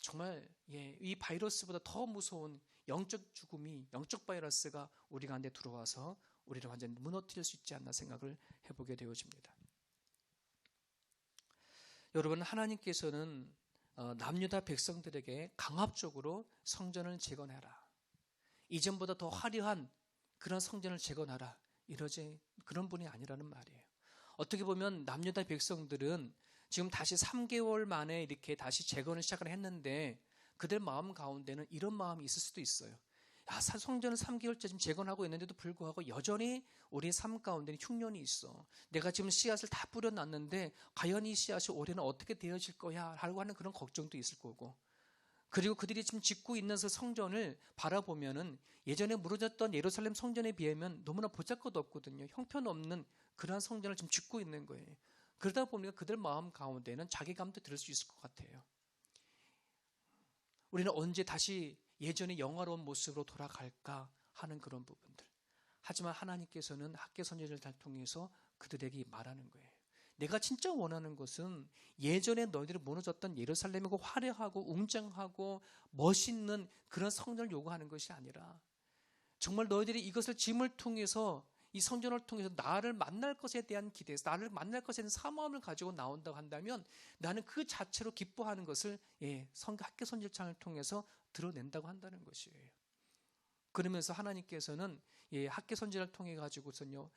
정말 이 바이러스보다 더 무서운 영적 죽음이, 영적 바이러스가 우리 가운데 들어와서 우리를 완전히 무너뜨릴 수 있지 않나 생각을 해보게 되어집니다. 여러분, 하나님께서는 남유다 백성들에게 강압적으로 성전을 재건해라, 이전보다 더 화려한 그런 성전을 재건하라, 이러지 그런 분이 아니라는 말이에요. 어떻게 보면 남유다 백성들은 지금 다시 3개월 만에 이렇게 다시 재건을 시작을 했는데 그들 마음 가운데는 이런 마음이 있을 수도 있어요. 성전을 3개월째 지금 재건하고 있는데도 불구하고 여전히 우리의 삶 가운데는 흉년이 있어. 내가 지금 씨앗을 다 뿌려놨는데 과연 이 씨앗이 올해는 어떻게 되어질 거야 라고 하는 그런 걱정도 있을 거고, 그리고 그들이 지금 짓고 있는 그 성전을 바라보면은 예전에 무너졌던 예루살렘 성전에 비하면 너무나 보잘것없거든요. 형편없는 그러한 성전을 지금 짓고 있는 거예요. 그러다 보니까 그들 마음 가운데는 자괴감도 들을 수 있을 것 같아요. 우리는 언제 다시 예전의 영화로운 모습으로 돌아갈까 하는 그런 부분들. 하지만 하나님께서는 학개 선지자를 통해서 그들에게 말하는 거예요. 내가 진짜 원하는 것은 예전에 너희들이 무너졌던 예루살렘이고 화려하고 웅장하고 멋있는 그런 성전을 요구하는 것이 아니라 정말 너희들이 이것을 짐을 통해서, 이 성전을 통해서 나를 만날 것에 대한 기대, 나를 만날 것에 대한 사모함을 가지고 나온다고 한다면 나는 그 자체로 기뻐하는 것을 학개 선지자를 통해서 드러낸다고 한다는 것이에요. 그러면서 하나님께서는 학개 선지자를 통해 가지고서는요,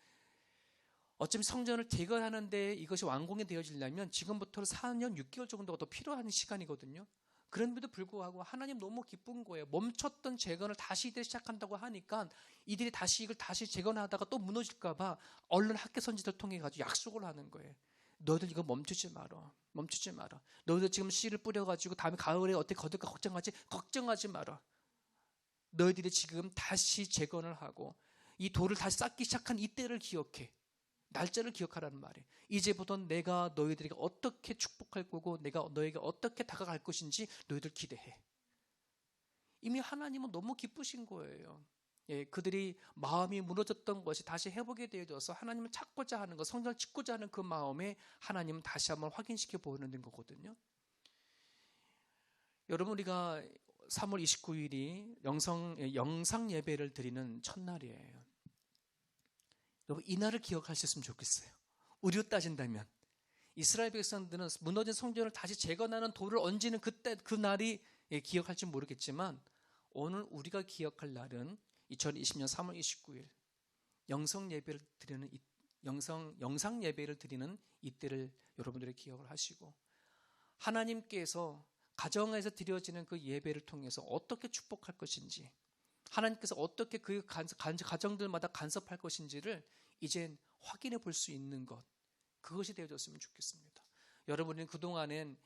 어차피 성전을 재건하는데 이것이 완공이 되어지려면 지금부터 4년 6개월 정도가 더 필요한 시간이거든요. 그런데도 불구하고 하나님 너무 기쁜 거예요. 멈췄던 재건을 다시 이들이 시작한다고 하니까 이들이 다시 이걸 다시 재건하다가 또 무너질까 봐 얼른 학계 선지자를 통해 가지고 약속을 하는 거예요. 너희들 이거 멈추지 마라. 멈추지 마라. 너희들 지금 씨를 뿌려가지고 다음에 가을에 어떻게 거둘까 걱정하지 마라. 너희들이 지금 다시 재건을 하고 이 돌을 다시 쌓기 시작한 이때를 기억해. 날짜를 기억하라는 말이에요. 이제부터 내가 너희들에게 어떻게 축복할 거고 내가 너에게 어떻게 다가갈 것인지 너희들 기대해. 이미 하나님은 너무 기쁘신 거예요. 예, 그들이 마음이 무너졌던 것이 다시 회복이 되어져서 하나님을 찾고자 하는 것, 성전을 짓고자 하는 그 마음에 하나님은 다시 한번 확인시켜 보이는 거거든요. 여러분, 우리가 3월 29일이 영상 예배를 드리는 첫날이에요. 여러분, 이 날을 기억하셨으면 좋겠어요. 우리로 따진다면 이스라엘 백성들은 무너진 성전을 다시 재건하는 돌을 얹는 그때 그 날이 기억할지 모르겠지만 오늘 우리가 기억할 날은 2020년 3월 29일 영상 예배를 드리는 이때를 여러분들이 기억을 하시고 하나님께서 가정에서 드려지는 그 예배를 통해서 어떻게 축복할 것인지 하나님께서 어떻게 그 가정들마다 간섭할 것인지를 이젠 확인해 볼 수 있는 것, 그것이 되어졌으면 좋겠습니다. 여러분은 그동안엔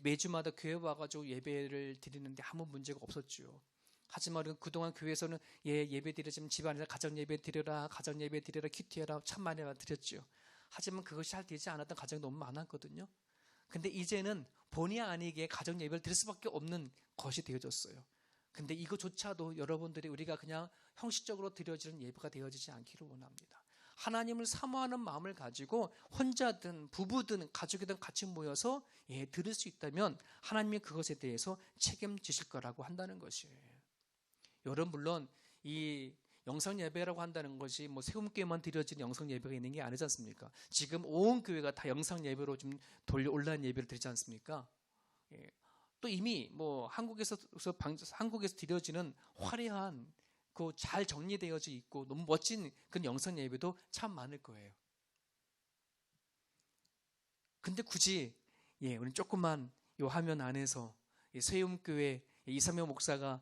매주마다 교회 와가지고 예배를 드리는데 아무 문제가 없었죠. 하지만 그동안 교회에서는 예배 드리지만 집안에서 가정 예배 드려라, 가정 예배 드려라, 큐티해라 참 많이 드렸죠. 하지만 그것이 잘 되지 않았던 가정이 너무 많았거든요. 근데 이제는 본의 아니게 가정 예배를 드릴 수밖에 없는 것이 되어졌어요. 근데 이거조차도 여러분들이 우리가 그냥 형식적으로 드려지는 예배가 되어지지 않기를 원합니다. 하나님을 사모하는 마음을 가지고 혼자든 부부든 가족이든 같이 모여서 들을 수 있다면 하나님이 그것에 대해서 책임지실 거라고 한다는 것이에요. 여러분, 물론 이 영상 예배라고 한다는 것이 뭐 세움교회만 드려지는 영상 예배가 있는 게 아니지 않습니까? 지금 온 교회가 다 영상 예배로 좀 온라인 예배를 드리지 않습니까? 또 이미 뭐 한국에서 드려지는 화려한 그 잘 정리되어져 있고 너무 멋진 그런 영상 예배도 참 많을 거예요. 근데 굳이 우리 조금만 이 화면 안에서 세움교회 이삼영 목사가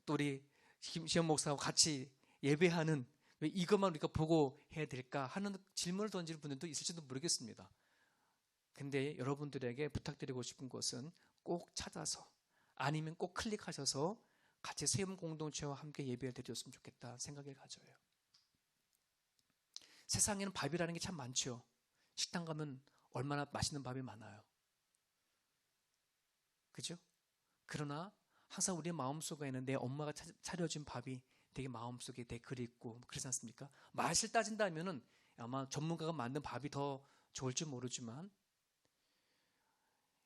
또 우리 김시현 목사하고 같이 예배하는 왜 이것만 우리가 보고 해야 될까 하는 질문을 던지는 분들도 있을지도 모르겠습니다. 근데 여러분들에게 부탁드리고 싶은 것은 꼭 찾아서 아니면 꼭 클릭하셔서 같이 세움 공동체와 함께 예배를 드렸으면 좋겠다 생각을 가져요. 세상에는 밥이라는 게 참 많죠. 식당 가면 얼마나 맛있는 밥이 많아요. 그죠? 그러나 항상 우리의 마음속에는 내 엄마가 차려준 밥이 되게 마음속에 되게 그립고 그렇지 않습니까? 맛을 따진다면은 아마 전문가가 만든 밥이 더 좋을지 모르지만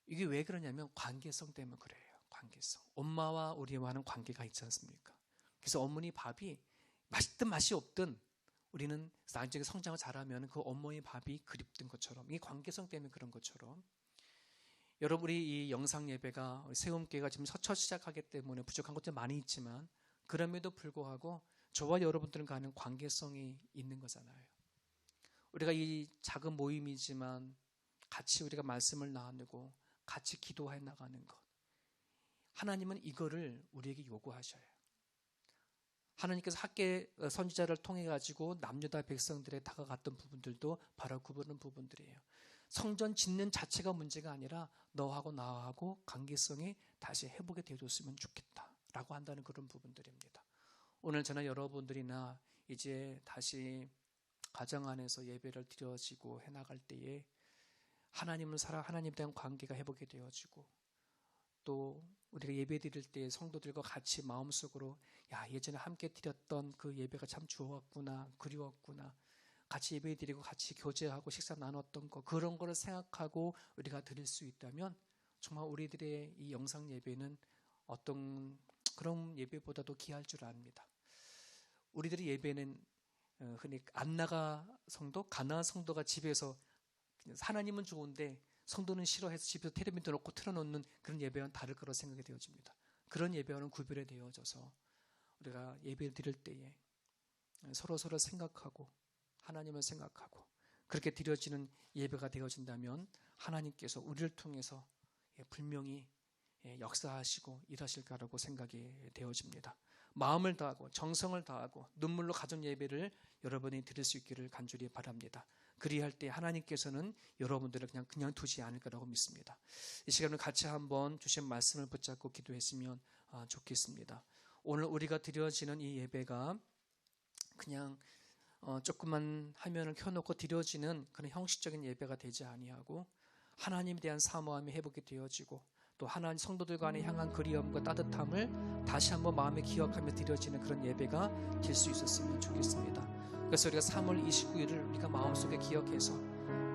이게 왜 그러냐면 관계성 때문에 그래요. 관계성. 엄마와 우리와는 관계가 있지 않습니까? 그래서 어머니 밥이 맛있든 맛이 없든 우리는 나중에 성장을 잘하면 그 어머니 밥이 그립던 것처럼 이게 관계성 때문에 그런 것처럼 여러분, 우리 이 영상 예배가 세움교회가 지금 첫 시작하기 때문에 부족한 것도 많이 있지만 그럼에도 불구하고 저와 여러분들은 가는 관계성이 있는 거잖아요. 우리가 이 작은 모임이지만 같이 우리가 말씀을 나누고 같이 기도해 나가는 것. 하나님은 이거를 우리에게 요구하셔요. 하나님께서 학계 선지자를 통해 가지고 남유다 백성들에 다가갔던 부분들도 바로 그런 부분들이에요. 성전 짓는 자체가 문제가 아니라 너하고 나하고 관계성이 다시 회복이 되어줬으면 좋겠다라고 한다는 그런 부분들입니다. 오늘 저는 여러분들이나 이제 다시 가정 안에서 예배를 드려지고 해나갈 때에 하나님을 하나님에 대한 관계가 회복이 되어지고 또 우리가 예배 드릴 때 성도들과 같이 마음속으로 예전에 함께 드렸던 그 예배가 참 좋았구나, 그리웠구나, 같이 예배 드리고 같이 교제하고 식사 나눴던 거 그런 거를 생각하고 우리가 드릴 수 있다면 정말 우리들의 이 영상 예배는 어떤 그런 예배보다도 귀할 줄 압니다. 우리들의 예배는 흔히 안나가 성도, 가나안 성도가 집에서 하나님은 좋은데 성도는 싫어해서 집에서 텔레비전 놓고 틀어놓는 그런 예배와는 다를 거라고 생각이 되어집니다. 그런 예배와는 구별이 되어져서 우리가 예배를 드릴 때에 서로 생각하고 하나님을 생각하고 그렇게 드려지는 예배가 되어진다면 하나님께서 우리를 통해서 분명히 역사하시고 일하실 거라고 생각이 되어집니다. 마음을 다하고 정성을 다하고 눈물로 가진 예배를 여러분이 드릴 수 있기를 간절히 바랍니다. 그리할 때 하나님께서는 여러분들을 그냥 두지 않을 거라고 믿습니다. 이 시간을 같이 한번 주신 말씀을 붙잡고 기도했으면 좋겠습니다. 오늘 우리가 드려지는 이 예배가 그냥 조그만 화면을 켜놓고 드려지는 그런 형식적인 예배가 되지 아니하고 하나님에 대한 사모함이 회복이 되어지고 또 하나님 성도들 간에 향한 그리움과 따뜻함을 다시 한번 마음에 기억하며 드려지는 그런 예배가 될 수 있었으면 좋겠습니다. 그래서 우리가 3월 29일을 우리가 마음속에 기억해서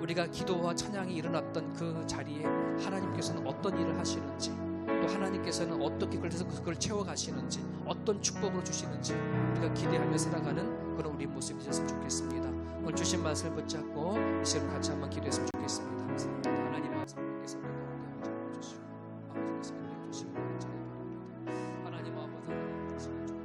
우리가 기도와 찬양이 일어났던 그 자리에 하나님께서는 어떤 일을 하시는지 또 하나님께서는 어떻게 그걸 채워가시는지 어떤 축복으로 주시는지 우리가 기대하며 살아가는 그런 우리 모습이 되었으면 좋겠습니다. 오늘 주신 말씀을 붙잡고 이 시간 같이 한번 기도했으면 좋겠습니다. 하나님 아버지께서 우리 가운데 임재 주시고 아버지께서 은혜 주시고 찬양합니다. 하나님 아버지 하나님 시간 좀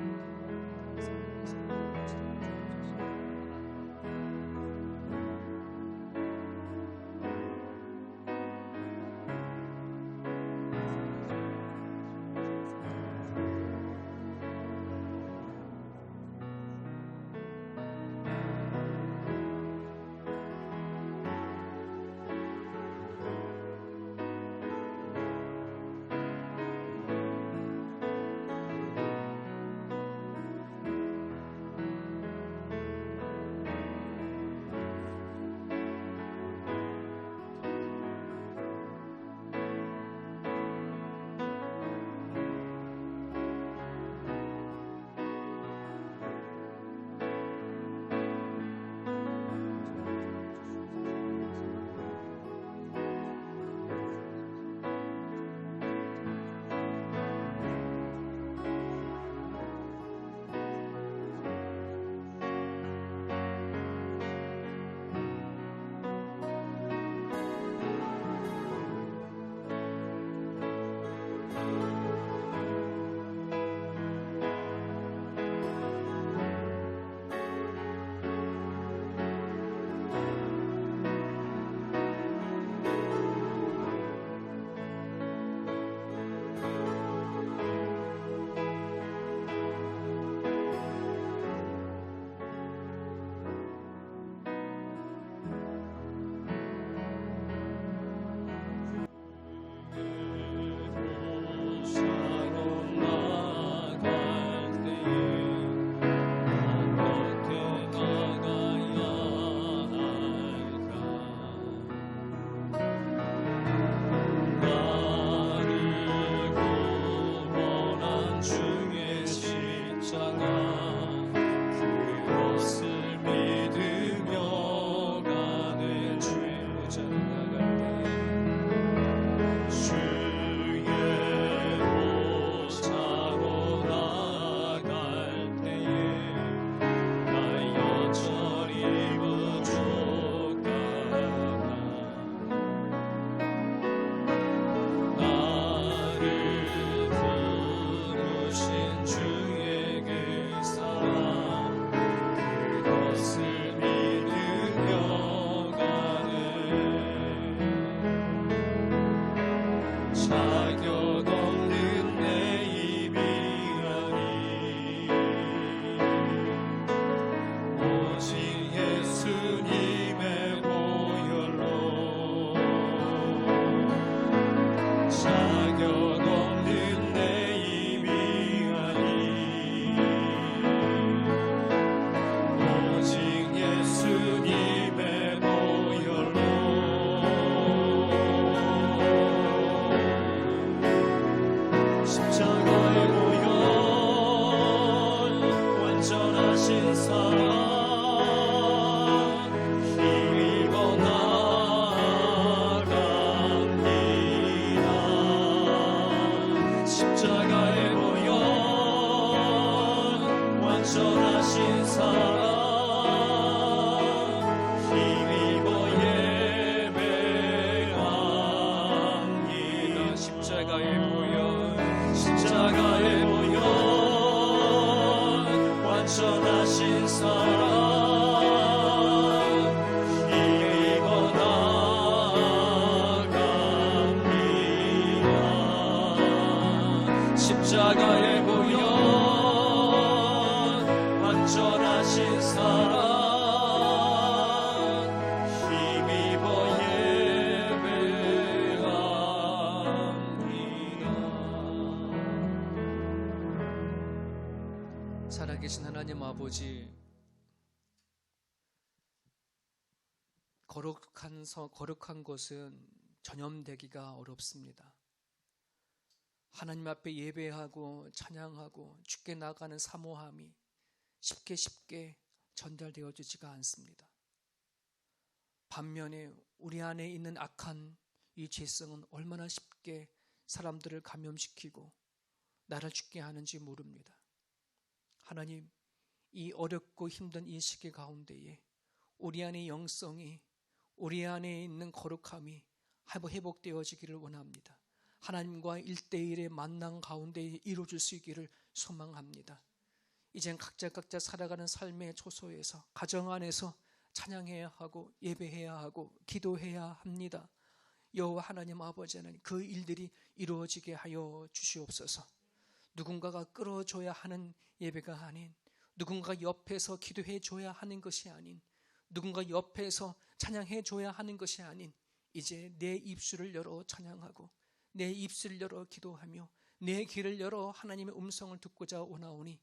살아계신 하나님 아버지, 거룩한 것은 전염되기가 어렵습니다. 하나님 앞에 예배하고 찬양하고 주께 나가는 사모함이 쉽게 전달되어지지가 않습니다. 반면에 우리 안에 있는 악한 이 죄성은 얼마나 쉽게 사람들을 감염시키고 나를 죽게 하는지 모릅니다. 하나님, 이 어렵고 힘든 이 시기 가운데에 우리 안의 영성이, 우리 안에 있는 거룩함이 회복되어지기를 원합니다. 하나님과 1대1의 만남 가운데 이루어질 수 있기를 소망합니다. 이젠 각자 살아가는 삶의 초소에서, 가정 안에서 찬양해야 하고 예배해야 하고 기도해야 합니다. 여호와 하나님 아버지 하나님, 그 일들이 이루어지게 하여 주시옵소서. 누군가가 끌어줘야 하는 예배가 아닌, 누군가 옆에서 기도해 줘야 하는 것이 아닌, 누군가 옆에서 찬양해 줘야 하는 것이 아닌, 이제 내 입술을 열어 찬양하고 내 입술을 열어 기도하며 내 귀를 열어 하나님의 음성을 듣고자 원하오니,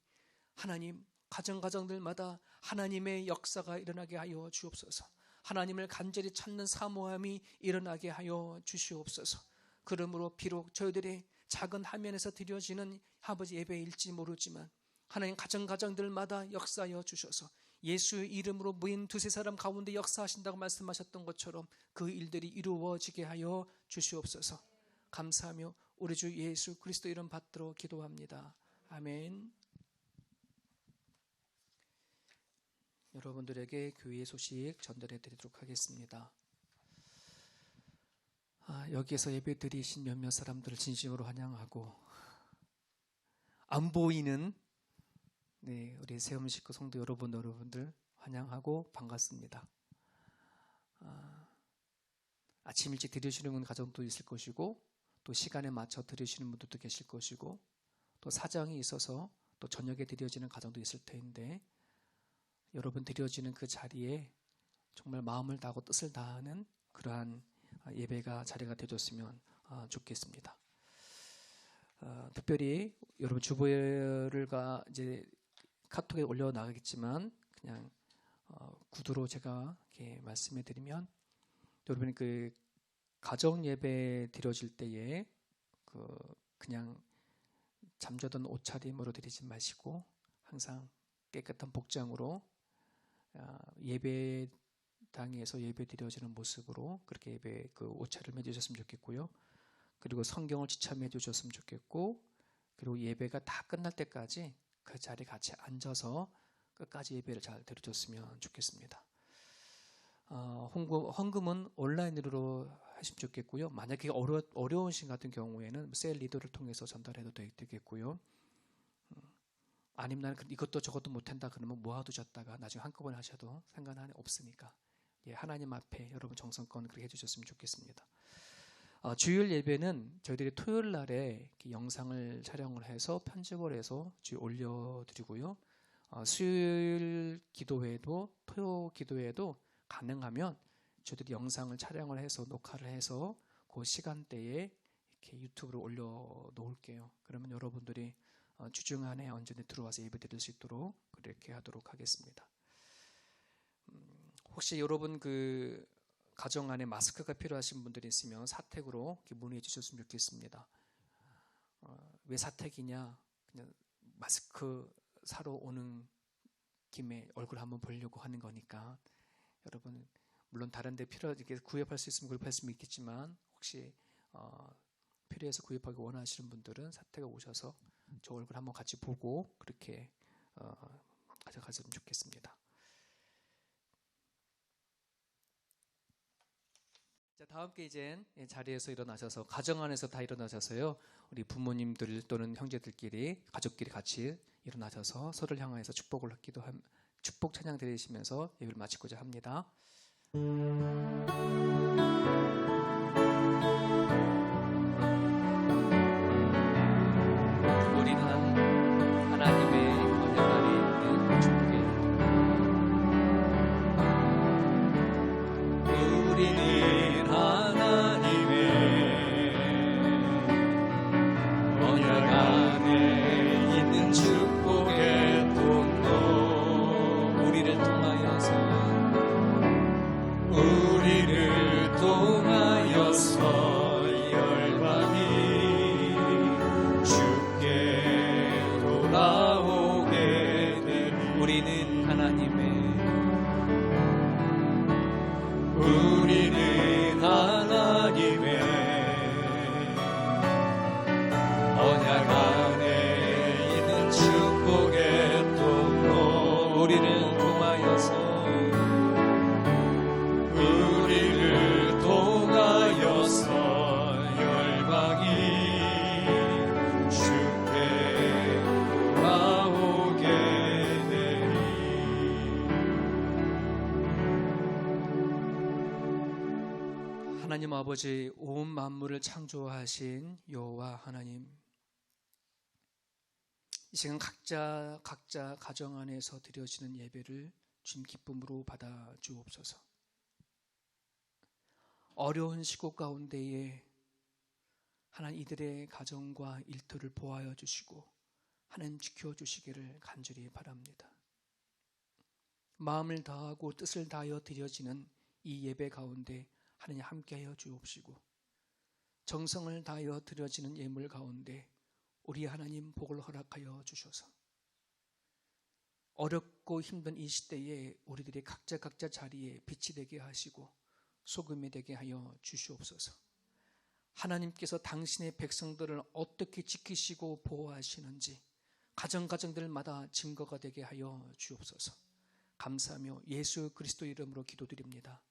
하나님, 가정들마다 하나님의 역사가 일어나게 하여 주옵소서. 하나님을 간절히 찾는 사모함이 일어나게 하여 주시옵소서. 그러므로 비록 저희들의 작은 화면에서 드려지는 아버지 예배일지 모르지만, 하나님 가정들마다 역사하여 주셔서 예수의 이름으로 무인 2-3사람 가운데 역사하신다고 말씀하셨던 것처럼 그 일들이 이루어지게 하여 주시옵소서. 감사하며 우리 주 예수 그리스도 이름 받들어 기도합니다. 아멘. 여러분들에게 교회의 소식 전달해 드리도록 하겠습니다. 여기에서 예배 드리신 몇몇 사람들을 진심으로 환영하고, 안 보이는 우리 세움 식구 성도 여러분들 환영하고 반갑습니다. 아침 일찍 들으시는 가정도 있을 것이고, 또 시간에 맞춰 들으시는 분들도 계실 것이고, 또 사정이 있어서 또 저녁에 드려지는 가정도 있을 텐데, 여러분 드려지는 그 자리에 정말 마음을 다하고 뜻을 다하는 그러한 자리가 되었으면 좋겠습니다. 특별히 여러분 주보를 이제 카톡에 올려 나가겠지만, 그냥 구두로 제가 이렇게 말씀해 드리면, 여러분이 그 가정 예배 드려질 때에 그냥 잠자던 옷차림으로 드리지 마시고, 항상 깨끗한 복장으로 예배당에서 예배 드려지는 모습으로 그렇게 예배 옷차림을 해주셨으면 좋겠고요. 그리고 성경을 지참해 주셨으면 좋겠고, 그리고 예배가 다 끝날 때까지 그 자리에 같이 앉아서 끝까지 예배를 잘 드려줬으면 좋겠습니다. 헌금은 온라인으로 하시면 좋겠고요. 만약에 어려우신 같은 경우에는 셀 리더를 통해서 전달해도 되겠고요. 아니면 나는 이것도 저것도 못한다 그러면 모아두셨다가 나중에 한꺼번에 하셔도 상관이 없으니까, 하나님 앞에 여러분 정성껏 그렇게 해주셨으면 좋겠습니다. 주일 예배는 저희들이 토요일 날에 영상을 촬영을 해서 편집을 해서 올려드리고요. 수요일 기도회도 토요 기도회도 가능하면 저희들이 영상을 촬영을 해서 녹화를 해서 그 시간대에 이렇게 유튜브로 올려놓을게요. 그러면 여러분들이 주중 안에 언제든 들어와서 예배 드릴 수 있도록 그렇게 하도록 하겠습니다. 혹시 여러분 가정 안에 마스크가 필요하신 분들이 있으면 사택으로 문의해 주셨으면 좋겠습니다. 왜 사택이냐? 그냥 마스크 사러 오는 김에 얼굴 한번 보려고 하는 거니까, 여러분 물론 다른 데 이렇게 구입할 수 있으면 구입할 수 있겠지만, 혹시 필요해서 구입하기 원하시는 분들은 사택에 오셔서 저 얼굴 한번 같이 보고 그렇게 가져가시면 좋겠습니다. 자, 다 함께 이제 자리에서 일어나셔서, 가정 안에서 다 일어나셔서요, 우리 부모님들 또는 형제들끼리, 가족끼리 같이 일어나셔서 서로를 향하여서 축복 찬양 드리시면서 예배를 마치고자 합니다. 우리는 하나님의 언약 안에 있는 축복의 우리는 하나님의 언약 안에 있는 축복의 돈 하나님 아버지, 온 만물을 창조하신 여호와 하나님, 이 시간 각자 가정 안에서 드려지는 예배를 주님 기쁨으로 받아 주옵소서. 어려운 시국 가운데에 하나님 이들의 가정과 일터를 보호하여 주시고 하나님 지켜주시기를 간절히 바랍니다. 마음을 다하고 뜻을 다하여 드려지는 이 예배 가운데 하나님 함께하여 주옵시고, 정성을 다하여 드려지는 예물 가운데 우리 하나님 복을 허락하여 주셔서 어렵고 힘든 이 시대에 우리들이 각자 자리에 빛이 되게 하시고 소금이 되게 하여 주시옵소서. 하나님께서 당신의 백성들을 어떻게 지키시고 보호하시는지 가정들마다 증거가 되게 하여 주옵소서. 감사하며 예수 그리스도 이름으로 기도드립니다.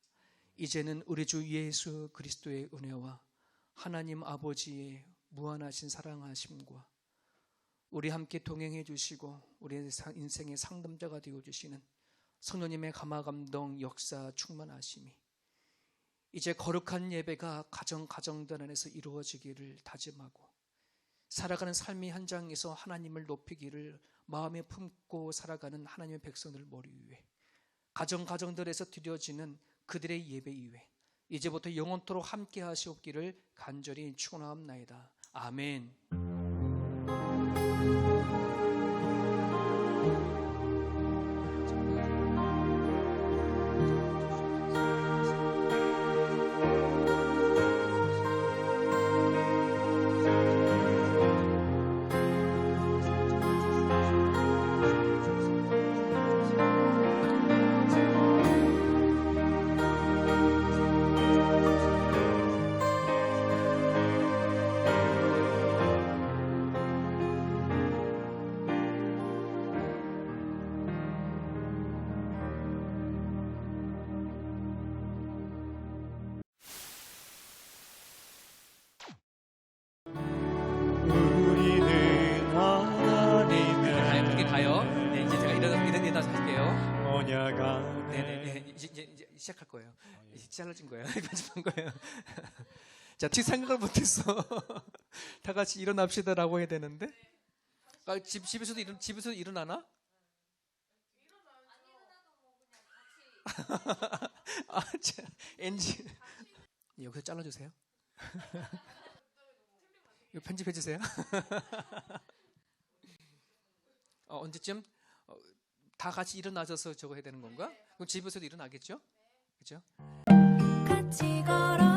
이제는 우리 주 예수 그리스도의 은혜와 하나님 아버지의 무한하신 사랑하심과 우리 함께 동행해 주시고 우리의 인생의 상담자가 되어 주시는 성령님의 감화감동 역사 충만하심이 이제 거룩한 예배가 가정들 안에서 이루어지기를 다짐하고 살아가는 삶의 현장에서 하나님을 높이기를 마음에 품고 살아가는 하나님의 백성들 머리 위에 가정들에서 드려지는 그들의 예배 이외 이제부터 영원토록 함께 하시옵기를 간절히 축원하옵나이다. 아멘. 우리는 하나님의 그렇게 가요. 네, 이제 제가 일어나서 할게요. 언약 안에 네, 이제 시작할 거예요. 이제 잘라진 거예요. 편집한 거예요. 자, 어떻게 생각을 못했어. 다 같이 일어납시다라고 해야 되는데. 집에서도 일어나나? 엔지 여기서 잘라주세요. 이거 편집해 주세요. 언제쯤 다 같이 일어나셔서 저거 해야 되는 건가? 그럼 집에서도 일어나겠죠? 그렇죠? 같이 걸어